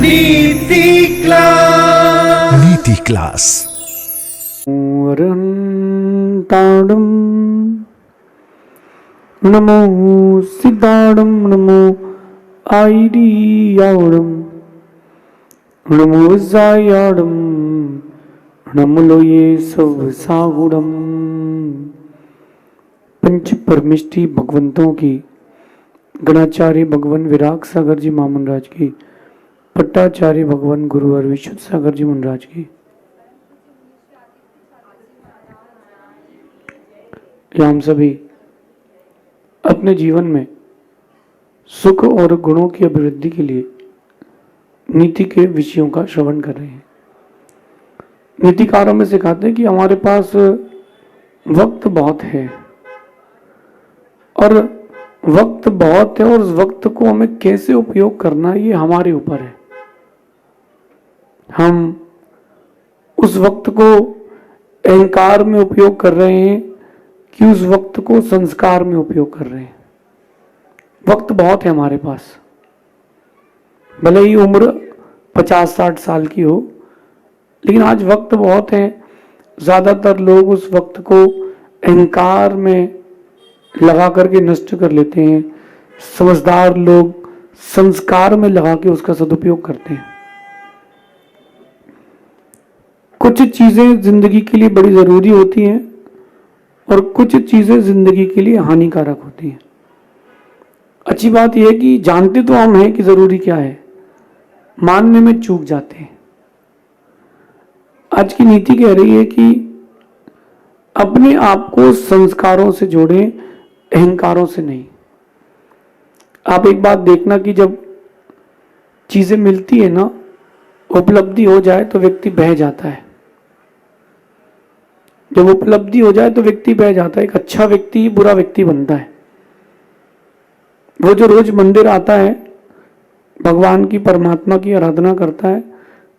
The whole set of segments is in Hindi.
नीति क्लास। नीति क्लास। ताड़म नमो सिद्धाड़म नमो आईडियाड़म नमो जायाड़म नमलोये सब सागुड़म। पंच परमिष्टि भगवंतों की गणाचार्य भगवान विराग सागर जी महामंडराज की, पट्टाचार्य भगवान गुरुवर विशुद्ध सागर जी महाराज की, हम सभी अपने जीवन में सुख और गुणों की अभिवृद्धि के लिए नीति के विषयों का श्रवण कर रहे हैं। नीतिकारों में सिखाते हैं कि हमारे पास वक्त बहुत है और वक्त बहुत है और उस वक्त को हमें कैसे उपयोग करना है ये हमारे ऊपर है। हम उस वक्त को अहंकार में उपयोग कर रहे हैं कि उस वक्त को संस्कार में उपयोग कर रहे हैं। वक्त बहुत है हमारे पास, भले ही उम्र 50-60 साल की हो, लेकिन आज वक्त बहुत है। ज्यादातर लोग उस वक्त को अहंकार में लगा करके नष्ट कर लेते हैं। समझदार लोग संस्कार में लगा के उसका सदुपयोग करते हैं। कुछ चीजें जिंदगी के लिए बड़ी जरूरी होती हैं और कुछ चीजें जिंदगी के लिए हानिकारक होती हैं। अच्छी बात यह है कि जानते तो हम हैं कि जरूरी क्या है, मानने में चूक जाते हैं। आज की नीति कह रही है कि अपने आप को संस्कारों से जोड़ें, अहंकारों से नहीं। आप एक बात देखना कि जब चीजें मिलती है ना, उपलब्धि हो जाए तो व्यक्ति बह जाता है। जब उपलब्धि हो जाए तो व्यक्ति बह जाता है। एक अच्छा व्यक्ति बुरा व्यक्ति बनता है। वो जो रोज मंदिर आता है, भगवान की परमात्मा की आराधना करता है,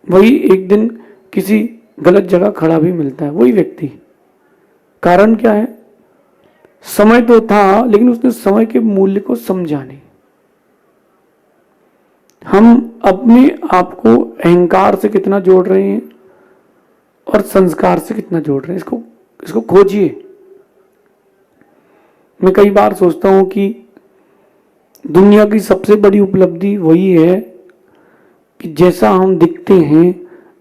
वही एक दिन किसी गलत जगह खड़ा भी मिलता है, वही व्यक्ति। कारण क्या है? समय तो था लेकिन उसने समय के मूल्य को समझा नहीं। हम अपने आप को अहंकार से कितना जोड़ रहे हैं और संस्कार से कितना जोड़ रहे हैं, इसको खोजिए। मैं कई बार सोचता हूं कि दुनिया की सबसे बड़ी उपलब्धि वही है कि जैसा हम दिखते हैं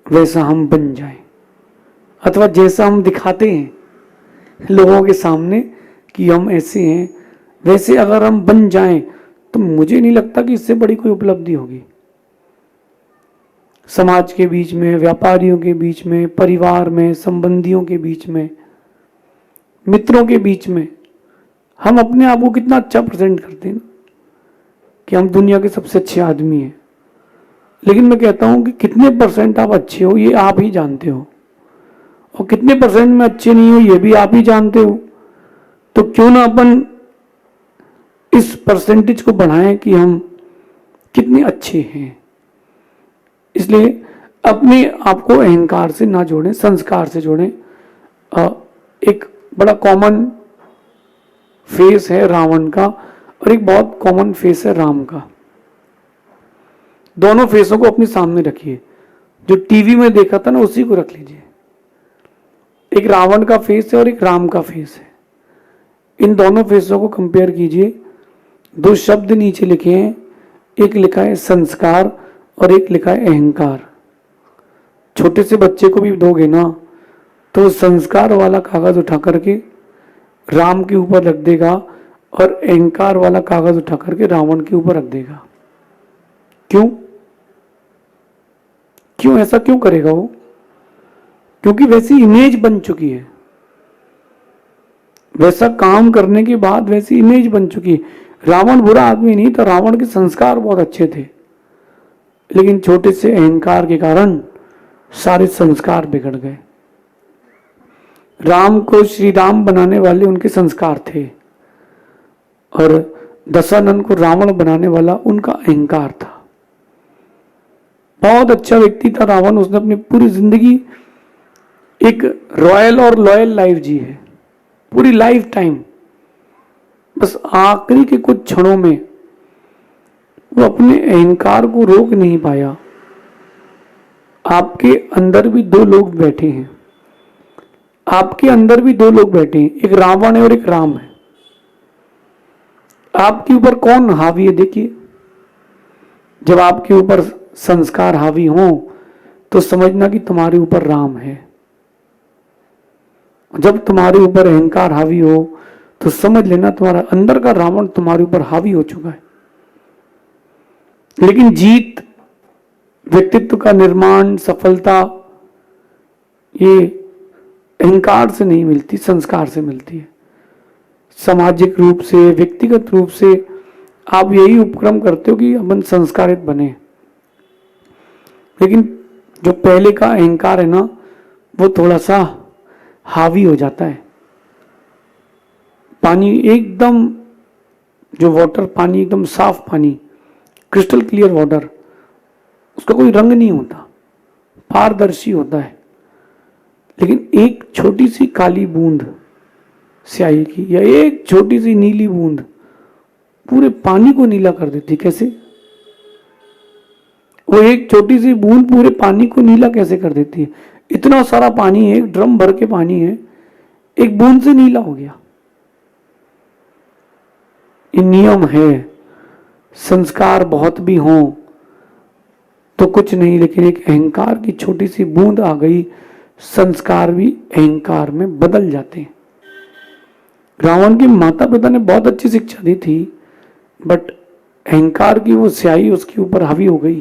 वैसा हम बन जाएं, अथवा जैसा हम दिखाते हैं लोगों के सामने कि हम ऐसे हैं, वैसे अगर हम बन जाएं तो मुझे नहीं लगता कि इससे बड़ी कोई उपलब्धि होगी। समाज के बीच में, व्यापारियों के बीच में, परिवार में, संबंधियों के बीच में, मित्रों के बीच में हम अपने आप को कितना अच्छा प्रेजेंट करते हैं कि हम दुनिया के सबसे अच्छे आदमी हैं। लेकिन मैं कहता हूं कि कितने परसेंट आप अच्छे हो ये आप ही जानते हो, और कितने परसेंट में अच्छे नहीं हो ये भी आप ही जानते हो। तो क्यों ना अपन इस परसेंटेज को बढ़ाएं कि हम कितने अच्छे हैं। इसलिए अपने आप को अहंकार से ना जोड़ें, संस्कार से जोड़ें। एक बड़ा कॉमन फेस है रावण का और एक बहुत कॉमन फेस है राम का। दोनों फेसों को अपने सामने रखिए। जो टीवी में देखा था ना उसी को रख लीजिए। एक रावण का फेस है और एक राम का फेस है। इन दोनों फेसों को कंपेयर कीजिए। दो शब्द नीचे लिखे हैं, एक लिखा है संस्कार और एक लिखा है अहंकार। छोटे से बच्चे को भी दोगे ना तो संस्कार वाला कागज उठा करके राम के ऊपर रख देगा और अहंकार वाला कागज उठा करके रावण के ऊपर रख देगा। क्यों क्यों ऐसा क्यों करेगा वो? क्योंकि वैसी इमेज बन चुकी है, वैसा काम करने के बाद वैसी इमेज बन चुकी है। रावण बुरा आदमी नहीं था, रावण के संस्कार बहुत अच्छे थे, लेकिन छोटे से अहंकार के कारण सारे संस्कार बिगड़ गए। राम को श्री राम बनाने वाले उनके संस्कार थे और दशानन को रावण बनाने वाला उनका अहंकार था। बहुत अच्छा व्यक्ति था रावण। उसने अपनी पूरी जिंदगी एक रॉयल और लॉयल लाइफ जी है, पूरी लाइफ टाइम। बस आखिरी के कुछ क्षणों में वो अपने अहंकार को रोक नहीं पाया आपके अंदर भी दो लोग बैठे हैं, आपके अंदर भी दो लोग बैठे हैं, एक रावण है और एक राम है। आपके ऊपर कौन हावी है? देखिए, जब आपके ऊपर संस्कार हावी हो तो समझना कि तुम्हारे ऊपर राम है। जब तुम्हारे ऊपर अहंकार हावी हो तो समझ लेना तुम्हारा अंदर का रावण तुम्हारे ऊपर हावी हो चुका है। लेकिन जीत, व्यक्तित्व का निर्माण, सफलता, ये अहंकार से नहीं मिलती, संस्कार से मिलती है। सामाजिक रूप से, व्यक्तिगत रूप से आप यही उपक्रम करते हो कि अपन संस्कारित बने, लेकिन जो पहले का अहंकार है ना, वो थोड़ा सा हावी हो जाता है। पानी एकदम, जो वाटर, पानी एकदम साफ पानी, क्रिस्टल क्लियर वाटर, उसका कोई रंग नहीं होता, पारदर्शी होता है। लेकिन एक छोटी सी काली बूंद स्याही की या एक छोटी सी नीली बूंद पूरे पानी को नीला कर देती। कैसे? वो एक छोटी सी बूंद पूरे पानी को नीला कैसे कर देती है? इतना सारा पानी है, एक ड्रम भर के पानी है, एक बूंद से नीला हो गया। ये नियम है। संस्कार बहुत भी हो तो कुछ नहीं, लेकिन एक अहंकार की छोटी सी बूंद आ गई, संस्कार भी अहंकार में बदल जाते हैं। रावण के माता पिता ने बहुत अच्छी शिक्षा दी थी, बट अहंकार की वो स्याही उसके ऊपर हावी हो गई।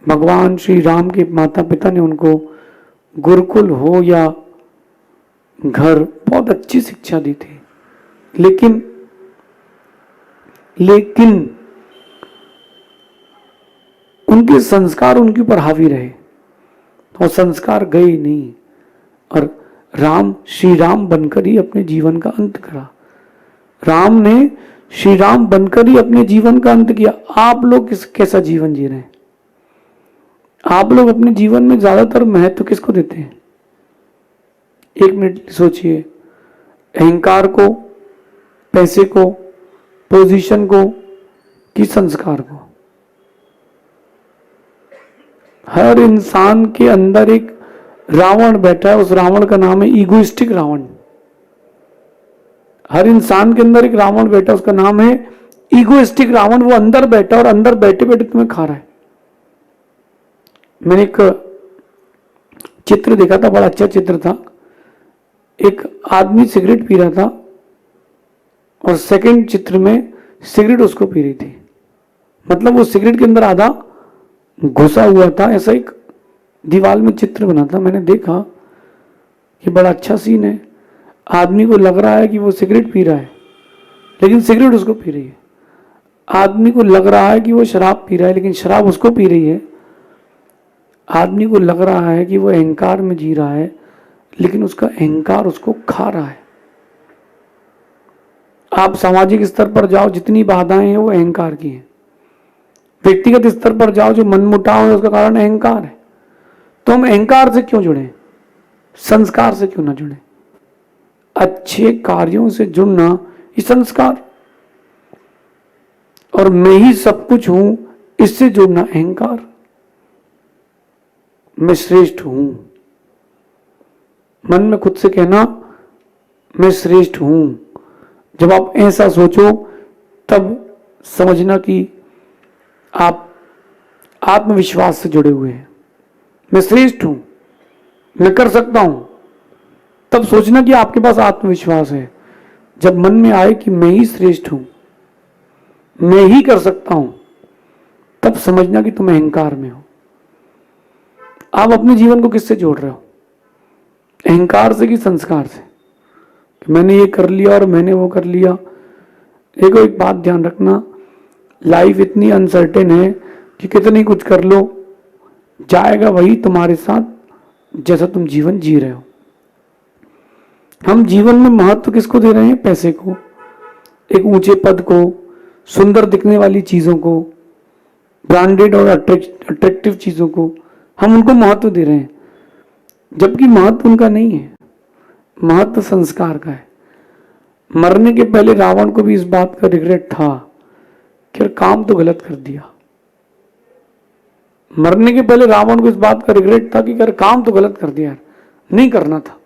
भगवान श्री राम के माता पिता ने उनको गुरुकुल हो या घर बहुत अच्छी शिक्षा दी थी, लेकिन उनके संस्कार उनके ऊपर हावी रहे और संस्कार गए नहीं, और राम श्री राम बनकर ही अपने जीवन का अंत करा। राम ने श्री राम बनकर ही अपने जीवन का अंत किया। आप लोग कैसा जीवन जी रहे हैं? आप लोग अपने जीवन में ज्यादातर महत्व किसको देते हैं? एक मिनट सोचिए। अहंकार को, पैसे को, पोजीशन को, कि संस्कार को? हर इंसान के अंदर एक रावण बैठा है, उस रावण का नाम है ईगोइस्टिक रावण। हर इंसान के अंदर एक रावण बैठा है, उसका नाम है ईगोइस्टिक रावण। वो अंदर बैठा और अंदर बैठे बैठे तुम्हें खा रहा है। मैंने एक चित्र देखा था, बड़ा अच्छा चित्र था। एक आदमी सिगरेट पी रहा था और सेकंड चित्र में सिगरेट उसको पी रही थी। मतलब वो सिगरेट के अंदर आधा घुसा हुआ था। ऐसा एक दीवार में चित्र बना था, मैंने देखा कि बड़ा अच्छा सीन है। आदमी को लग रहा है कि वो सिगरेट पी रहा है, लेकिन सिगरेट उसको पी रही है। आदमी को लग रहा है कि वो शराब पी रहा है, लेकिन शराब उसको पी रही है। आदमी को लग रहा है कि वो अहंकार में जी रहा है, लेकिन उसका अहंकार उसको खा रहा है। आप सामाजिक स्तर पर जाओ, जितनी बाधाएं हैं वो अहंकार की हैं। व्यक्तिगत स्तर पर जाओ, जो मनमुटाव है उसका कारण अहंकार है। तो हम अहंकार से क्यों जुड़े? संस्कार से क्यों ना जुड़े? अच्छे कार्यों से जुड़ना ये संस्कार, और मैं ही सब कुछ हूं इससे जुड़ना अहंकार। मैं श्रेष्ठ हूं, मन में खुद से कहना मैं श्रेष्ठ हूं। जब आप ऐसा सोचो तब समझना कि आप आत्मविश्वास से जुड़े हुए हैं। मैं श्रेष्ठ हूं, मैं कर सकता हूं, तब सोचना कि आपके पास आत्मविश्वास है। जब मन में आए कि मैं ही श्रेष्ठ हूं, मैं ही कर सकता हूं, तब समझना कि तुम अहंकार में हो। आप अपने जीवन को किससे जोड़ रहे हो? अहंकार से कि संस्कार से? कि मैंने ये कर लिया और मैंने वो कर लिया। देखो, एक बात ध्यान रखना, लाइफ इतनी अनसर्टेन है कि कितनी कुछ कर लो, जाएगा वही तुम्हारे साथ जैसा तुम जीवन जी रहे हो। हम जीवन में महत्व किसको दे रहे हैं? पैसे को, एक ऊंचे पद को, सुंदर दिखने वाली चीजों को, ब्रांडेड और अट्रैक्टिव चीजों को, हम उनको महत्व दे रहे हैं, जबकि महत्व उनका नहीं है। महत्व संस्कार का है। मरने के पहले रावण को भी इस बात का रिग्रेट था कि काम तो गलत कर दिया। मरने के पहले रावण को इस बात का रिग्रेट था कि यार काम तो गलत कर दिया यार, नहीं करना था,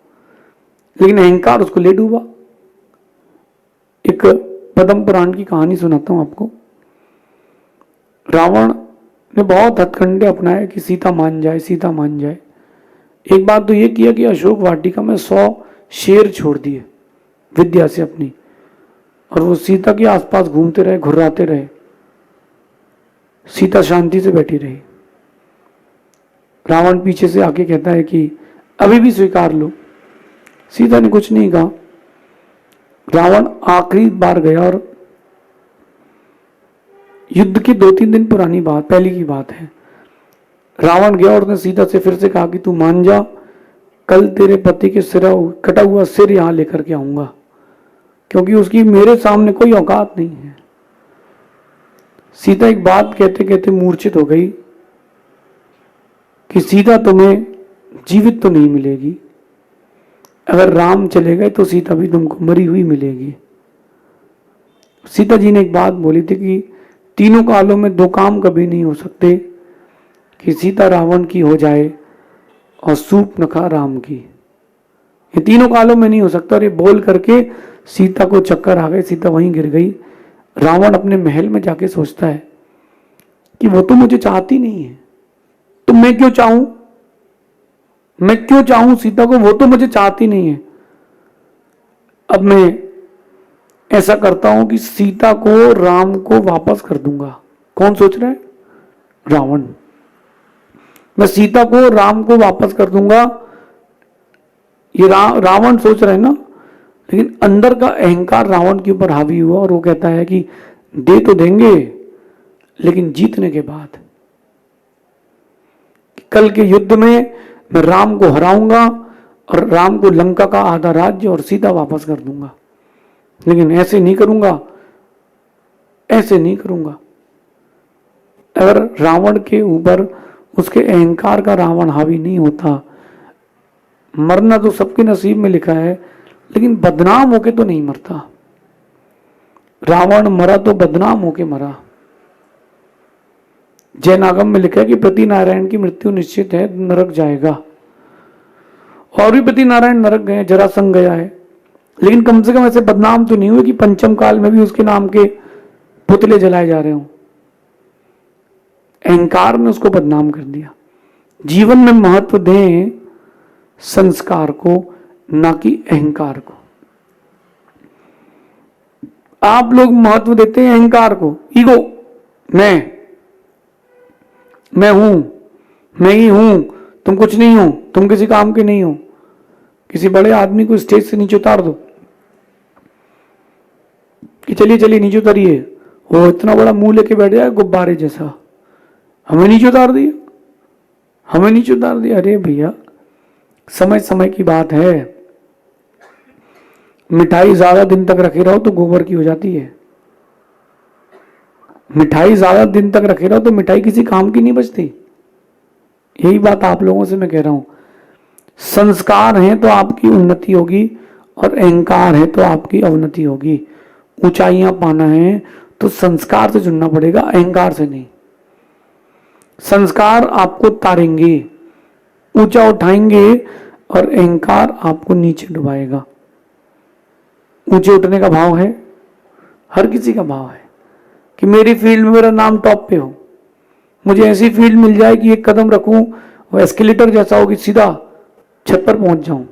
लेकिन अहंकार उसको ले डूबा। एक पद्म पुराण की कहानी सुनाता हूं आपको। रावण ने बहुत हथकंडे अपनाए कि सीता मान जाए, सीता मान जाए। एक बात तो ये किया कि अशोक वाटिका में 100 शेर छोड़ दिए विद्या से अपनी, और वो सीता के आसपास घूमते रहे, घुर्राते रहे। सीता शांति से बैठी रही। रावण पीछे से आके कहता है कि अभी भी स्वीकार लो। सीता ने कुछ नहीं कहा। रावण आखिरी बार गया और युद्ध की 2-3 दिन पुरानी बात, पहले की बात है। रावण गया और उसने सीता से फिर से कहा कि तू मान जा, कल तेरे पति के सिर कटा हुआ सिर यहां लेकर के आऊंगा, क्योंकि उसकी मेरे सामने कोई औकात नहीं है। सीता एक बात कहते कहते मूर्छित हो गई कि सीता तुम्हें जीवित तो नहीं मिलेगी, अगर राम चले गए तो सीता भी तुमको मरी हुई मिलेगी। सीता जी ने एक बात बोली थी कि तीनों कालों में 2 काम कभी नहीं हो सकते, कि सीता रावण की हो जाए और सूर्पनखा राम की। ये तीनों कालों में नहीं हो सकता। और ये बोल करके सीता को चक्कर आ गए, सीता वहीं गिर गई। रावण अपने महल में जाके सोचता है कि वो तो मुझे चाहती नहीं है, तो मैं क्यों चाहूं, मैं क्यों चाहूं सीता को, वो तो मुझे चाहती नहीं है। अब मैं ऐसा करता हूं कि सीता को राम को वापस कर दूंगा। कौन सोच रहा है? रावण। मैं सीता को राम को वापस कर दूंगा। ये रावण सोच रहे हैं ना, लेकिन अंदर का अहंकार रावण के ऊपर हावी हुआ और वो कहता है कि दे तो देंगे, लेकिन जीतने के बाद। कल के युद्ध में मैं राम को हराऊंगा और राम को लंका का आधा राज्य और सीता वापस कर दूंगा, लेकिन ऐसे नहीं करूंगा, ऐसे नहीं करूंगा। अगर रावण के ऊपर उसके अहंकार का रावण हावी नहीं होता, मरना तो सबके नसीब में लिखा है, लेकिन बदनाम होके तो नहीं मरता। रावण मरा तो बदनाम होके मरा। जैन आगम में लिखा है कि प्रति नारायण की मृत्यु निश्चित है, नरक जाएगा। और भी प्रति नारायण नरक गए, जरासंध गया है, लेकिन कम से कम ऐसे बदनाम तो नहीं हुए कि पंचम काल में भी उसके नाम के पुतले जलाए जा रहे हों। अहंकार ने उसको बदनाम कर दिया। जीवन में महत्व दें संस्कार को, ना कि अहंकार को। आप लोग महत्व देते हैं अहंकार को, ईगो। मैं हूं, मैं ही हूं, तुम कुछ नहीं हो, तुम किसी काम के नहीं हो। किसी बड़े आदमी को स्टेज से नीचे उतार दो कि चलिए चलिए नीचे उतारिए, वो इतना बड़ा मुंह लेके बैठ जाए गुब्बारे जैसा। हमें नीचे उतार दिया, हमें नीचे उतार दिया। अरे भैया, समय समय की बात है। मिठाई ज्यादा दिन तक रखे रहो तो गोबर की हो जाती है। मिठाई ज्यादा दिन तक रखे रहो तो मिठाई किसी काम की नहीं बचती। यही बात आप लोगों से मैं कह रहा हूं। संस्कार है तो आपकी उन्नति होगी, और अहंकार है तो आपकी अवनति होगी। ऊंचाइयां पाना है तो संस्कार से जुड़ना पड़ेगा, अहंकार से नहीं। संस्कार आपको तारेंगे, ऊंचा उठाएंगे, और अहंकार आपको नीचे डुबाएगा। ऊंचे उठने का भाव है, हर किसी का भाव है कि मेरी फील्ड में मेरा नाम टॉप पे हो, मुझे ऐसी फील्ड मिल जाए कि एक कदम रखूं वो एस्केलेटर जैसा हो कि सीधा छत पर पहुंच जाऊं।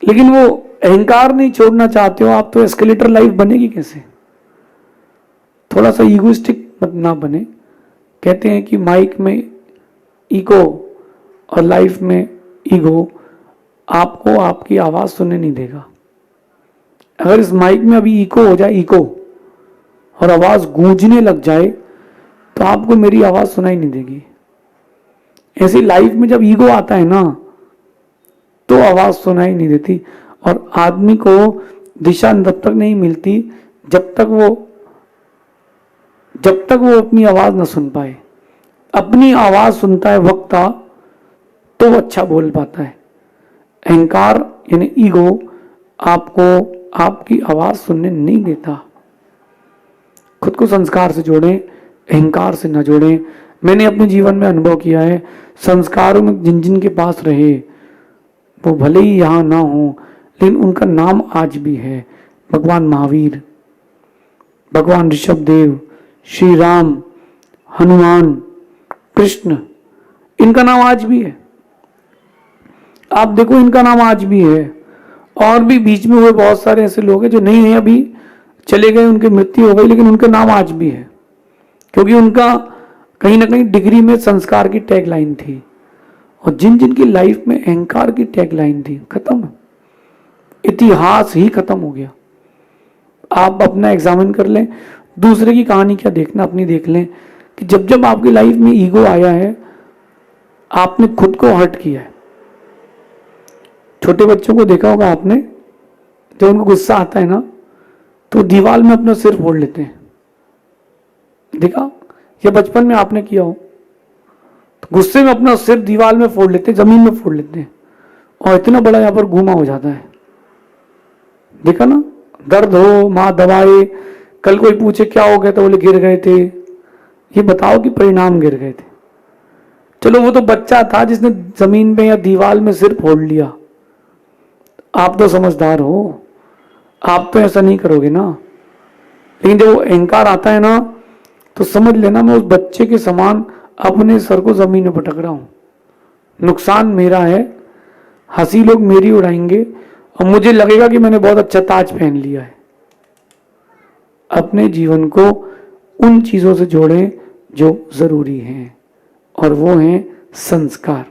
लेकिन वो अहंकार नहीं छोड़ना चाहते हो आप, तो एस्केलेटर लाइफ बनेगी कैसे? थोड़ा सा ईगोइस्टिक मत ना बने। कहते हैं कि माइक में ईगो और लाइफ में ईगो आपको आपकी आवाज सुनने नहीं देगा। अगर इस माइक में अभी इको हो जाए, इको, और आवाज गूंजने लग जाए, तो आपको मेरी आवाज सुनाई नहीं देगी। ऐसी लाइफ में जब ईगो आता है ना, तो आवाज सुनाई नहीं देती। और आदमी को दिशा तब तक नहीं मिलती जब तक वो अपनी आवाज ना सुन पाए। अपनी आवाज सुनता है वक्ता तो वो अच्छा बोल पाता है। अहंकार यानी ईगो आपको आपकी आवाज सुनने नहीं देता। खुद को संस्कार से जोड़ें, अहंकार से न जोड़ें। मैंने अपने जीवन में अनुभव किया है, संस्कारों में जिन जिन के पास रहे वो भले ही यहाँ ना हो, लेकिन उनका नाम आज भी है। भगवान महावीर, भगवान ऋषभदेव, श्री राम, हनुमान, कृष्ण, इनका नाम आज भी है। आप देखो इनका नाम आज भी है। और भी बीच में हुए बहुत सारे ऐसे लोग हैं जो नहीं है, अभी चले गए, उनकी मृत्यु हो गई, लेकिन उनका नाम आज भी है, क्योंकि उनका कहीं ना कहीं डिग्री में संस्कार की टैगलाइन थी। और जिन जिन की लाइफ में अहंकार की टैगलाइन थी, खत्म, इतिहास ही खत्म हो गया। आप अपना एग्जामिन कर लें, दूसरे की कहानी क्या देखना, अपनी देख लें कि जब जब आपकी लाइफ में ईगो आया है, आपने खुद को हर्ट किया है। छोटे बच्चों को देखा होगा आपने, जब उनको गुस्सा आता है ना तो दीवार में अपना सिर फोड़ लेते हैं, देखा? या बचपन में आपने किया हो, तो गुस्से में अपना सिर दीवार में फोड़ लेते हैं, जमीन में फोड़ लेते हैं, और इतना बड़ा यहाँ पर घूमा हो जाता है, देखा ना? दर्द हो, माँ दवाए, कल कोई पूछे क्या हो गया तो बोले गिर गए थे। ये बताओ कि परिणाम गिर गए थे। चलो वो तो बच्चा था जिसने जमीन में या दीवार में सिर फोड़ लिया, आप तो समझदार हो, आप तो ऐसा नहीं करोगे ना। लेकिन जब वो अहंकार आता है ना, तो समझ लेना मैं उस बच्चे के समान अपने सर को जमीन में पटक रहा हूं। नुकसान मेरा है, हंसी लोग मेरी उड़ाएंगे और मुझे लगेगा कि मैंने बहुत अच्छा ताज पहन लिया है। अपने जीवन को उन चीजों से जोड़ें जो जरूरी हैं, और वो हैं संस्कार।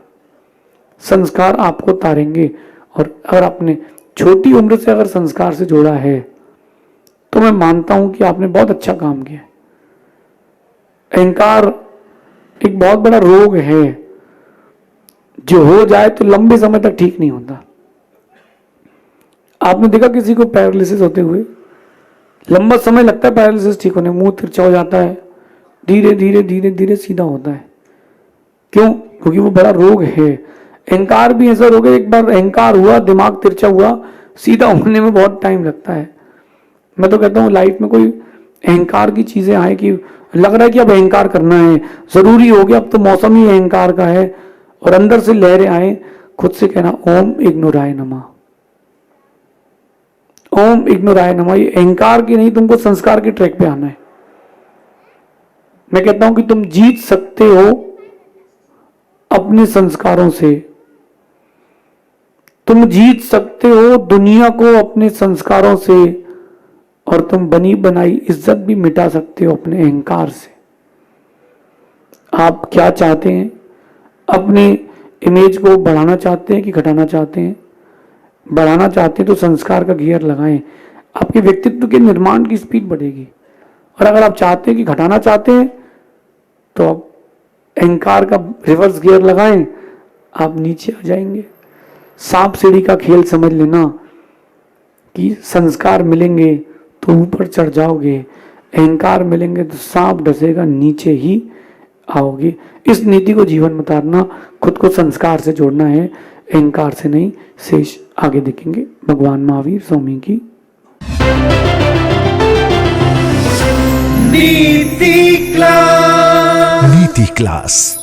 संस्कार आपको तारेंगे। और अगर आपने छोटी उम्र से अगर संस्कार से जोड़ा है, तो मैं मानता हूं कि आपने बहुत अच्छा काम किया। अहंकार एक बहुत बड़ा रोग है, जो हो जाए तो लंबे समय तक ठीक नहीं होता। आपने देखा किसी को पैरालिसिस होते हुए, लंबा समय लगता है पैरालिसिस ठीक होने, मुंह तिरछा हो जाता है, धीरे धीरे धीरे धीरे सीधा होता है। क्यों? क्योंकि वो बड़ा रोग है। अहंकार भी ऐसा रोग है, एक बार अहंकार हुआ, दिमाग तिरछा हुआ, सीधा होने में बहुत टाइम लगता है। मैं तो कहता हूँ लाइफ में कोई अहंकार की चीजें आए कि लग रहा है कि अब अहंकार करना है, जरूरी हो गया, अब तो मौसम ही अहंकार का है, और अंदर से लहरें आए, खुद से कहना ओम इग्नोराय नमः, ओम इग्नोराय नमः। ये अहंकार की नहीं, तुमको संस्कार के ट्रैक पे आना है। मैं कहता हूं कि तुम जीत सकते हो अपने संस्कारों से, तुम जीत सकते हो दुनिया को अपने संस्कारों से, और तुम बनी बनाई इज्जत भी मिटा सकते हो अपने अहंकार से। आप क्या चाहते हैं? अपनी इमेज को बढ़ाना चाहते हैं कि घटाना चाहते हैं? बढ़ाना चाहते हैं तो संस्कार का गियर लगाएं, आपके व्यक्तित्व के निर्माण की स्पीड बढ़ेगी। और अगर आप चाहते हैं कि घटाना चाहते हैं, तो आप अहंकार का रिवर्स गियर लगाएं, आप नीचे आ जाएंगे। सांप सीढ़ी का खेल समझ लेना कि संस्कार मिलेंगे तो ऊपर चढ़ जाओगे, अहंकार मिलेंगे तो सांप डसेगा, नीचे ही आओगे। इस नीति को जीवन में उतारना, खुद को संस्कार से जोड़ना है, अहंकार से नहीं। शेष आगे देखेंगे। भगवान महावीर स्वामी की नीति क्लास। नीति क्लास।